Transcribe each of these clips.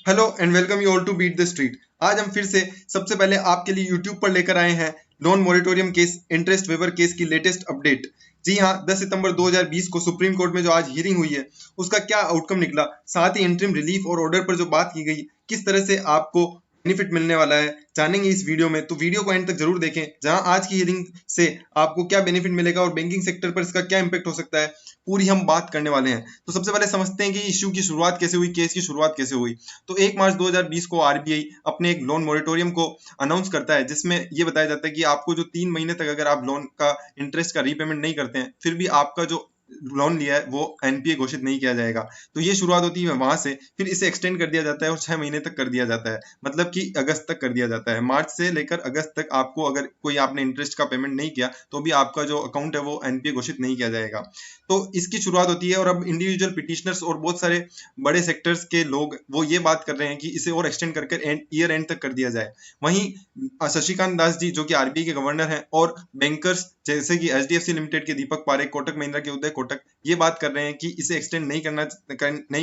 Hello and welcome you all to beat the street. आज हम फिर से सबसे पहले आपके लिए यूट्यूब पर लेकर आए हैं loan moratorium case interest waiver case की लेटेस्ट अपडेट। जी हाँ, 10 सितंबर 2020 को सुप्रीम कोर्ट में जो आज हियरिंग हुई है उसका क्या आउटकम निकला, साथ ही इंटरिम रिलीफ और ऑर्डर पर जो बात की गई, किस तरह से आपको बेनिफिट मिलने वाला है, जानेंगे इस वीडियो में। तो वीडियो को एंड तक जरूर देखें, जहां आज की हियरिंग से आपको क्या बेनिफिट मिलेगा और बैंकिंग सेक्टर पर इसका क्या इंपैक्ट हो सकता है, पूरी हम बात करने वाले हैं। तो सबसे पहले समझते हैं कि इश्यू की शुरुआत कैसे हुई, केस की शुरुआत कैसे हुई। तो 1 मार्च 2020 को आरबीआई अपने एक लोन मॉरिटोरियम को अनाउंस करता है, जिसमें ये बताया जाता है कि आपको जो 3 महीने तक अगर आप लोन का इंटरेस्ट का रीपेमेंट नहीं करते हैं, फिर भी आपका जो लोन लिया है वो एनपीए घोषित नहीं किया जाएगा। तो ये शुरुआत होती है वहां से, फिर इसे एक्सटेंड कर दिया जाता है और 6 महीने तक कर दिया जाता है, मतलब कि अगस्त तक कर दिया जाता है। मार्च से लेकर अगस्त तक आपको अगर कोई आपने इंटरेस्ट का पेमेंट नहीं किया तो भी आपका जो अकाउंट है वो एनपीए घोषित नहीं किया जाएगा। तो इसकी शुरुआत होती है और अब इंडिविजुअल पिटिशनर्स और बहुत सारे बड़े सेक्टर्स के लोग वो ये बात कर रहे हैं कि इसे और एक्सटेंड करके ईयर एंड तक कर दिया जाए। वहीं शशिकांत दास जी जो कि आरबीआई के गवर्नर हैं और बैंकर्स जैसे कि एचडीएफसी लिमिटेड के दीपक पारेख, कोटक महिंद्रा के उदय कोटक, ये बात कर रहे हैं कि इसे एक्सटेंड नहीं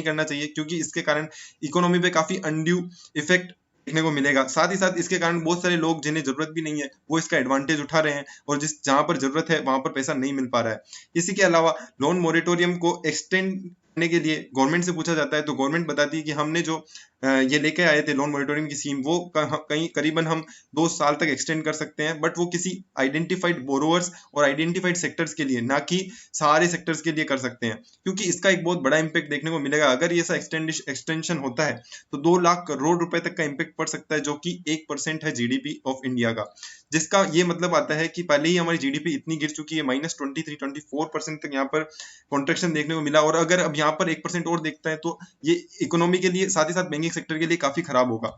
करना चाहिए, क्योंकि इसके कारण इकोनॉमी पे काफी अनड्यू इफेक्ट देखने को मिलेगा। साथ ही साथ इसके कारण बहुत सारे लोग जिन्हें जरूरत भी नहीं है वो इसका एडवांटेज उठा रहे हैं, और जिस जहां पर जरूरत है वहां पर पैसा नहीं मिल पा रहा है। इसी के अलावा लोन मॉरिटोरियम को एक्सटेंड करने के लिए गवर्नमेंट से पूछा जाता है, तो गवर्नमेंट बताती है कि हमने जो ये लेके आए थे लोन मॉरिटोरियम की स्कीम, वो कहीं करीबन हम 2 साल तक एक्सटेंड कर सकते हैं, बट वो किसी आइडेंटिफाइड बोरोवर्स और आइडेंटिफाइड सेक्टर्स के लिए, ना कि सारे सेक्टर्स के लिए कर सकते हैं, क्योंकि इसका एक बहुत बड़ा इंपैक्ट देखने को मिलेगा। अगर ये ऐसा एक्सटेंशन होता है तो 2 लाख करोड़ रुपए तक का इंपैक्ट पड़ सकता है, जो कि 1% है जीडीपी ऑफ इंडिया का। जिसका ये मतलब आता है कि पहले ही हमारी जीडीपी इतनी गिर चुकी है, -23-24% तक यहाँ पर कॉन्ट्रेक्शन देखने को मिला, और अगर अब यहाँ पर 1% और देखता है तो ये इकोनॉमी के लिए, साथ ही साथ बैंकिंग सेक्टर के लिए काफी खराब होगा।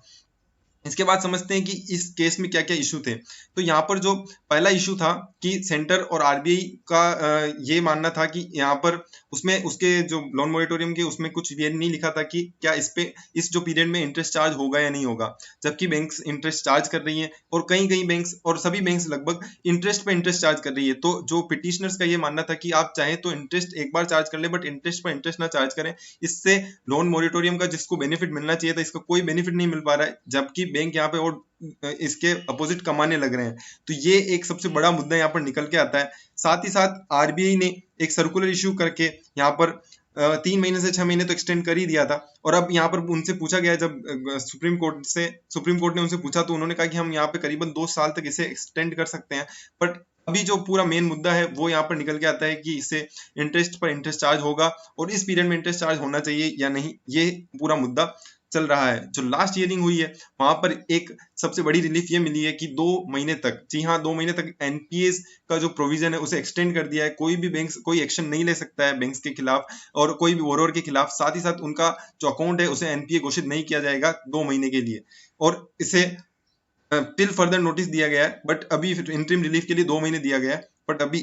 इसके बाद समझते हैं कि इस केस में क्या क्या इशू थे। तो यहाँ पर जो पहला इशू था कि सेंटर और आरबीआई का ये मानना था कि यहाँ पर उसमें उसके जो लोन मॉरिटोरियम के उसमें कुछ ये नहीं लिखा था कि क्या इस जो पीरियड में इंटरेस्ट चार्ज होगा या नहीं होगा, जबकि बैंक्स इंटरेस्ट चार्ज कर रही हैं, और कई कई बैंक्स और सभी बैंक्स लगभग इंटरेस्ट पे इंटरेस्ट चार्ज कर रही है। तो जो पिटिशनर्स का ये मानना था कि आप चाहें तो इंटरेस्ट एक बार चार्ज कर ले, बट इंटरेस्ट पर इंटरेस्ट ना चार्ज करें। इससे लोन मॉरिटोरियम का जिसको बेनिफिट मिलना चाहिए था, इसका कोई बेनिफिट नहीं मिल पा रहा है, जबकि बैंक यहाँ पे और इसके अपोजिट कमाने लग रहे हैं। तो ये एक सबसे बड़ा मुद्दा यहाँ पर निकल के आता है। साथ ही साथ आरबीआई ने एक सर्कुलर इश्यू करके यहाँ पर 3 महीने से 6 महीने तो एक्सटेंड कर ही दिया था, और अब यहाँ पर उनसे पूछा गया, जब सुप्रीम कोर्ट ने उनसे पूछा तो उन्होंने कहा कि हम यहाँ पे करीबन 2 साल तक इसे एक्सटेंड कर सकते हैं। बट अभी जो पूरा मेन मुद्दा है वो यहाँ पर निकल के आता है कि इससे इंटरेस्ट पर इंटरेस्ट चार्ज होगा, और इस पीरियड में इंटरेस्ट चार्ज होना चाहिए या नहीं, ये पूरा मुद्दा चल रहा है। जो लास्ट हियरिंग हुई है वहां पर एक सबसे बड़ी रिलीफ ये मिली है कि 2 महीने तक, जी हाँ 2 महीने तक एनपीएस का जो प्रोविजन है उसे एक्सटेंड कर दिया है। कोई भी बैंक कोई एक्शन नहीं ले सकता है बैंक्स के खिलाफ और कोई भी बोरोवर के खिलाफ। साथ ही साथ उनका जो अकाउंट है उसे एनपीए घोषित नहीं किया जाएगा 2 महीने के लिए, और इसे टिल फर्दर नोटिस दिया गया है। बट अभी इंटरिम रिलीफ के लिए 2 महीने दिया गया है, बट अभी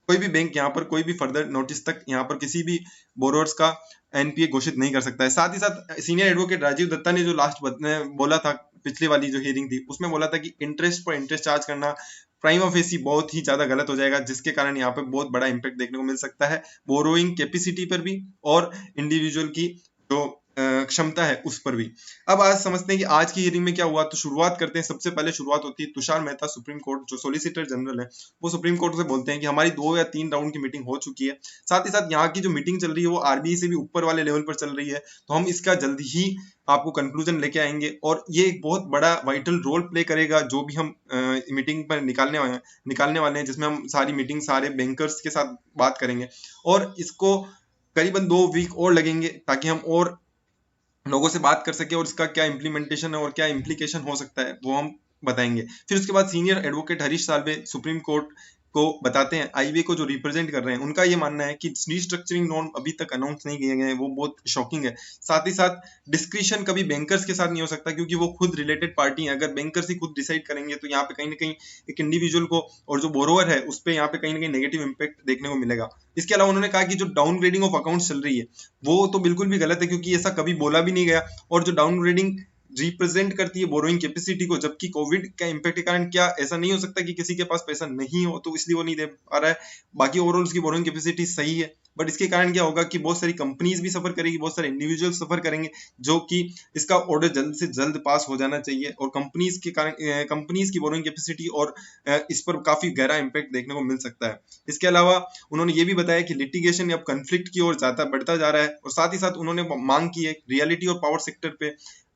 कोई भी बैंक यहाँ पर कोई भी फर्दर नोटिस तक यहाँ पर किसी भी बोरोवर्स का एनपीए घोषित नहीं कर सकता है। साथ ही साथ सीनियर एडवोकेट राजीव दत्ता ने जो लास्ट बोला था, पिछली वाली जो हियरिंग थी उसमें बोला था कि इंटरेस्ट पर इंटरेस्ट चार्ज करना प्राइमा फेसी बहुत ही ज्यादा गलत हो जाएगा, जिसके कारण यहाँ पे बहुत बड़ा इंपैक्ट देखने को मिल सकता है बोरोइंग कैपेसिटी पर भी और इंडिविजुअल की जो क्षमता है उस पर भी। अब आज समझते हैं कि आज की हियरिंग में क्या हुआ। तो शुरुआत करते हैं, सबसे पहले शुरुआत होती है तुषार मेहता, सुप्रीम कोर्ट जो सोलिसिटर जनरल है, वो सुप्रीम कोर्ट से बोलते हैं कि हमारी 2 या 3 राउंड की मीटिंग हो चुकी है। साथ ही साथ यहाँ की जो मीटिंग चल रही है वो आरबीआई से भी ऊपर वाले लेवल पर चल रही है, तो हम इसका जल्द ही आपको कंक्लूजन लेके आएंगे, और ये एक बहुत बड़ा वाइटल रोल प्ले करेगा जो भी हम मीटिंग पर निकालने वाले हैं, जिसमें हम सारी मीटिंग सारे बैंकर्स के साथ बात करेंगे, और इसको करीबन 2 वीक और लगेंगे ताकि हम और लोगों से बात कर सके, और इसका क्या इम्प्लीमेंटेशन है और क्या इम्प्लीकेशन हो सकता है वो हम बताएंगे। फिर उसके बाद senior advocate Harish Salve supreme court को बताते हैं, आईबीए को जो रिप्रेजेंट कर रहे हैं, उनका ये मानना है कि रीस्ट्रक्चरिंग नॉर्म अभी तक अनाउंस नहीं किए गए हैं, वो बहुत शॉकिंग है। साथ ही साथ डिस्क्रिशन कभी बैंकर्स के साथ नहीं हो सकता, क्योंकि वो खुद रिलेटेड पार्टी है। अगर बैंकर्स ही खुद डिसाइड करेंगे तो यहाँ पे कहीं ना कहीं एक इंडिविजुअल को और जो बोरोवर है उस पर यहाँ पे कहीं ना कहीं नेगेटिव इंपैक्ट देखने को मिलेगा। इसके अलावा उन्होंने कहा कि जो डाउनग्रेडिंग ऑफ अकाउंट चल रही है वो तो बिल्कुल भी गलत है, क्योंकि ऐसा कभी बोला भी नहीं गया, और जो डाउनग्रेडिंग रिप्रेजेंट करती है बोरोइंग कैपेसिटी को, जबकि कोविड का इंपैक्ट के कारण क्या ऐसा नहीं हो सकता कि किसी के पास पैसा नहीं हो तो इसलिए वो नहीं दे पा रहा है। बाकी ओवरऑल उसकी बोरोइंग कैपेसिटी सही है, बट इसके कारण क्या होगा कि बहुत सारी कंपनीज भी सफर करेगी, बहुत सारे इंडिविजुअल सफर करेंगे, जो कि इसका ऑर्डर जल्द से जल्द पास हो जाना चाहिए, और कंपनीज के कारण कंपनीज की बोरोइंग कैपेसिटी और इस पर काफी गहरा इंपैक्ट देखने को मिल सकता है। इसके अलावा उन्होंने ये भी बताया कि लिटिगेशन अब कंफ्लिक्ट की ओर जाता बढ़ता जा रहा है, और साथ ही साथ उन्होंने मांग की है रियलिटी और पावर सेक्टर पे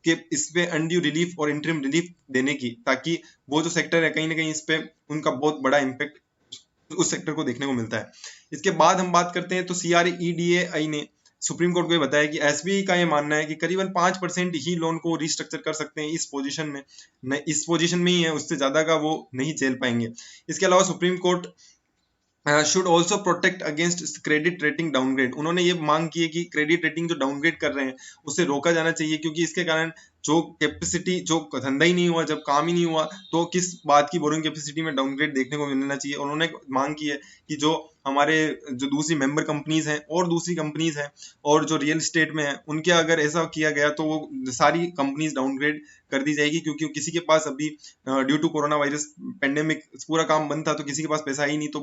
कि इस पे अनड्यू रिलीफ और इंटरिम रिलीफ देने की, ताकि वो जो सेक्टर है कहीं ना कहीं इस पे उनका बहुत बड़ा इंपैक्ट उस सेक्टर को देखने को मिलता है। इसके बाद हम बात करते हैं तो CREDAI ने सुप्रीम कोर्ट को ये बताया कि SBI का ये मानना है कि करीबन 5% ही लोन को रिस्ट्रक्चर कर सकते हैं इस पोजीशन में, इस पोजीशन में ही है, उससे ज्यादा का वो नहीं झेल पाएंगे। इसके अलावा supreme court should also protect against credit rating downgrade. उन्होंने ये मांग की है कि क्रेडिट रेटिंग जो डाउनग्रेड कर रहे हैं उसे रोका जाना चाहिए, क्योंकि इसके कारण जो कैपेसिटी, जो धंधा ही नहीं हुआ, जब काम ही नहीं हुआ, तो किस बात की बोरिंग कैपेसिटी में डाउनग्रेड देखने को मिलना चाहिए। उन्होंने मांग की है कि जो हमारे जो दूसरी मेंबर कंपनीज हैं और दूसरी कंपनीज हैं और जो रियल स्टेट में है, उनके अगर ऐसा किया गया तो वो सारी कंपनीज डाउनग्रेड कर दी जाएगी, क्योंकि किसी के पास अभी due to corona virus pandemic पूरा काम बंद था, तो किसी के पास पैसा ही नहीं, तो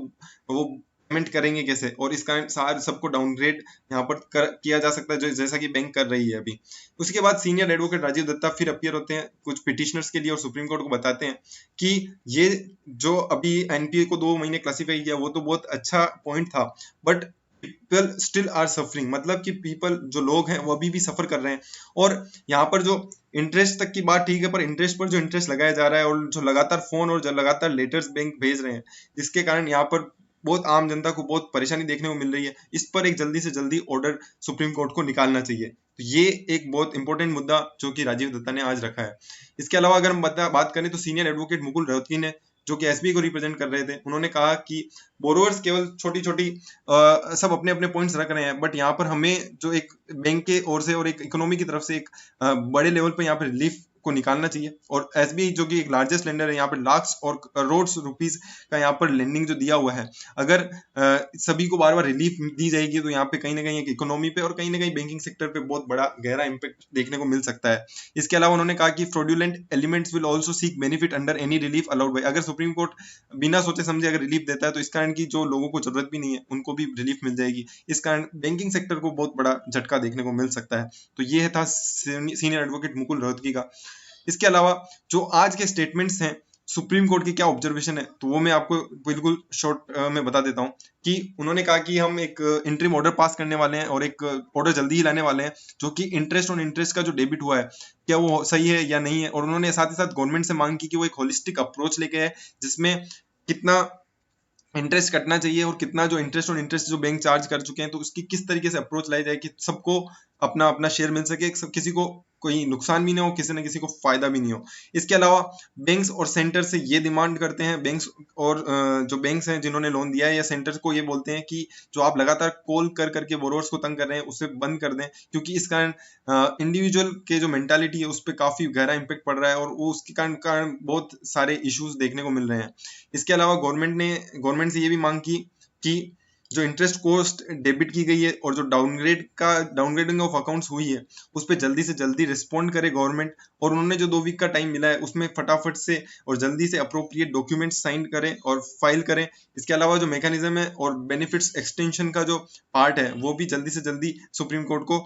वो पेमेंट करेंगे कैसे, और इस कारण सारे सबको डाउनग्रेड यहाँ पर किया जा सकता है, जैसा कि बैंक कर रही है अभी। उसके बाद सीनियर एडवोकेट राजीव दत्ता फिर अपीयर होते हैं कुछ पिटिशनर्स के लिए और सुप्रीम कोर्ट को बताते हैं कि ये जो अभी एनपीए को 2 महीने क्लासिफाई किया वो तो बहुत अच्छा पॉइंट था, but people still are suffering, मतलब कि पीपल जो लोग हैं वो अभी भी सफर कर रहे हैं। और यहाँ पर जो इंटरेस्ट तक की बात ठीक है, पर इंटरेस्ट पर जो इंटरेस्ट लगाया जा रहा है और जो लगातार फोन और जो लगातार लेटर्स बैंक भेज रहे हैं, जिसके कारण यहाँ पर बहुत आम जनता को बहुत परेशानी देखने को मिल रही है, इस पर एक जल्दी से जल्दी ऑर्डर सुप्रीम कोर्ट को निकालना चाहिए। तो ये एक बहुत इंपॉर्टेंट मुद्दा जो कि राजीव दत्ता ने आज रखा है। इसके अलावा अगर हम बात करें तो सीनियर एडवोकेट मुकुल रोहतगी ने, जो कि एसबीआई को रिप्रेजेंट कर रहे थे, उन्होंने कहा कि बोरोवर्स केवल छोटी छोटी सब अपने अपने पॉइंट्स रख रहे हैं, बट यहाँ पर हमें जो एक बैंक के ओर से और एक इकोनॉमी की तरफ से एक बड़े लेवल पर यहाँ पर रिलीफ को निकालना चाहिए। और एसबीआई जो कि एक लार्जेस्ट लेंडर है, यहाँ पर लाख्स और करोड़ रुपीस का यहाँ पर लेंडिंग जो दिया हुआ है, अगर सभी को बार बार रिलीफ दी जाएगी तो यहाँ पे कहीं ना कहीं एक इकोनॉमी पे और कहीं ना कहीं बैंकिंग सेक्टर पे बहुत बड़ा गहरा इंपैक्ट देखने को मिल सकता है। इसके अलावा उन्होंने कहा कि fraudulent elements will also seek benefit under any relief allowed by. अगर सुप्रीम कोर्ट बिना सोचे समझे अगर रिलीफ देता है तो इस कारण की जो लोगों को जरूरत भी नहीं है उनको भी रिलीफ मिल जाएगी, इस कारण बैंकिंग सेक्टर को बहुत बड़ा झटका देखने को मिल सकता है। तो ये था सीनियर एडवोकेट मुकुल रोहतगी का। इसके अलावा जो आज के स्टेटमेंट्स हैं सुप्रीम कोर्ट की क्या ऑब्जर्वेशन है, तो वो मैं आपको बिल्कुल शॉर्ट में बता देता हूँ कि उन्होंने कहा कि हम एक इंटरिम ऑर्डर पास करने वाले हैं और एक ऑर्डर जल्दी ही लाने वाले हैं, जो कि इंटरेस्ट ऑन इंटरेस्ट का जो डेबिट हुआ है क्या वो सही है या नहीं है। और उन्होंने साथ ही साथ गवर्नमेंट से मांग की कि वो एक होलिस्टिक अप्रोच लेके आए, जिसमें कितना इंटरेस्ट कटना चाहिए और कितना जो इंटरेस्ट ऑन इंटरेस्ट जो बैंक चार्ज कर चुके हैं, तो उसकी किस तरीके से अप्रोच लाई जाए कि सबको अपना अपना शेयर मिल सके, किसी को कोई नुकसान भी ना हो, किसी न किसी को फायदा भी नहीं हो। इसके अलावा बैंक्स और सेंटर से ये डिमांड करते हैं, बैंक्स और जो बैंक्स हैं जिन्होंने लोन दिया है या सेंटर को ये बोलते हैं कि जो आप लगातार कॉल कर करके बोरोवर्स को तंग कर रहे हैं उसे बंद कर दें, क्योंकि इस कारण इंडिविजुअल के जो मेंटालिटी है उस पर काफी गहरा इंपैक्ट पड़ रहा है और वो उसके कारण बहुत सारे इश्यूज देखने को मिल रहे हैं। इसके अलावा गवर्नमेंट से ये भी मांग की कि जो इंटरेस्ट कॉस्ट डेबिट की गई है और जो डाउनग्रेडिंग ऑफ अकाउंट्स हुई है उस पर जल्दी से जल्दी रिस्पॉन्ड करे गवर्नमेंट, और उन्होंने जो 2 वीक का टाइम मिला है उसमें फटाफट से और जल्दी से अप्रोप्रिएट डॉक्यूमेंट साइन करें और फाइल करें। इसके अलावा जो मैकेनिज्म है और बेनिफिट्स एक्सटेंशन का जो पार्ट है वो भी जल्दी से जल्दी सुप्रीम कोर्ट को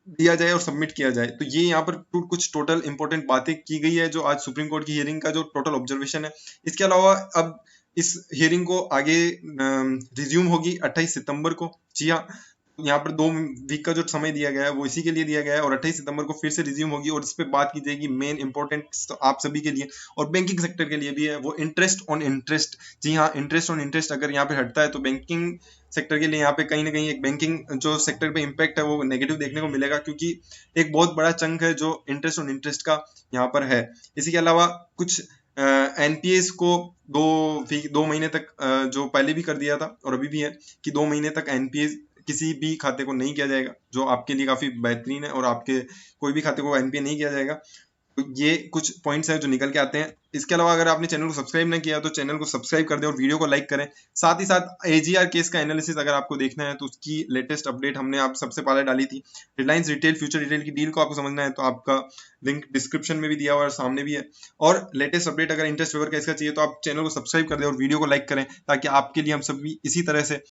दिया जाए और सबमिट किया जाए। तो ये यहाँ पर कुछ टोटल इंपॉर्टेंट बातें की गई है जो आज सुप्रीम कोर्ट की हियरिंग का जो टोटल ऑब्जर्वेशन है। इसके अलावा अब इस हियरिंग को आगे रिज्यूम होगी 28 सितंबर को। जी हाँ, यहाँ पर 2 वीक का जो समय दिया गया है वो इसी के लिए दिया गया है और 28 सितंबर को फिर से रिज्यूम होगी और इस पे बात की जाएगी मेन इंपॉर्टेंट तो आप सभी के लिए और बैंकिंग सेक्टर के लिए भी है, वो इंटरेस्ट ऑन इंटरेस्ट। जी हाँ, इंटरेस्ट ऑन इंटरेस्ट अगर यहाँ पे हटता है तो बैंकिंग सेक्टर के लिए यहाँ पे कहीं ना कहीं एक बैंकिंग जो सेक्टर पे इम्पैक्ट है वो नेगेटिव देखने को मिलेगा, क्योंकि एक बहुत बड़ा चंक है जो इंटरेस्ट ऑन इंटरेस्ट का यहाँ पर है। इसी के अलावा कुछ एनपीएस को 2 महीने तक जो पहले भी कर दिया था और अभी भी है कि 2 महीने तक एनपीएस किसी भी खाते को नहीं किया जाएगा, जो आपके लिए काफी बेहतरीन है और आपके कोई भी खाते को एनपीए नहीं किया जाएगा। तो ये कुछ पॉइंट्स हैं जो निकल के आते हैं। इसके अलावा अगर आपने चैनल को सब्सक्राइब नहीं किया तो चैनल को सब्सक्राइब कर दें और वीडियो को लाइक करें। साथ ही साथ एजीआर केस का एनालिसिस अगर आपको देखना है तो उसकी लेटेस्ट अपडेट हमने आप सबसे पहले डाली थी। रिलायंस रिटेल फ्यूचर रिटेल की डील को आपको समझना है तो आपका लिंक डिस्क्रिप्शन में भी दिया हुआ है और सामने भी है। और लेटेस्ट अपडेट अगर इंटरेस्ट वेवर केस का चाहिए तो आप चैनल को सब्सक्राइब कर दें और वीडियो को लाइक करें, ताकि आपके लिए हम सभी इसी तरह से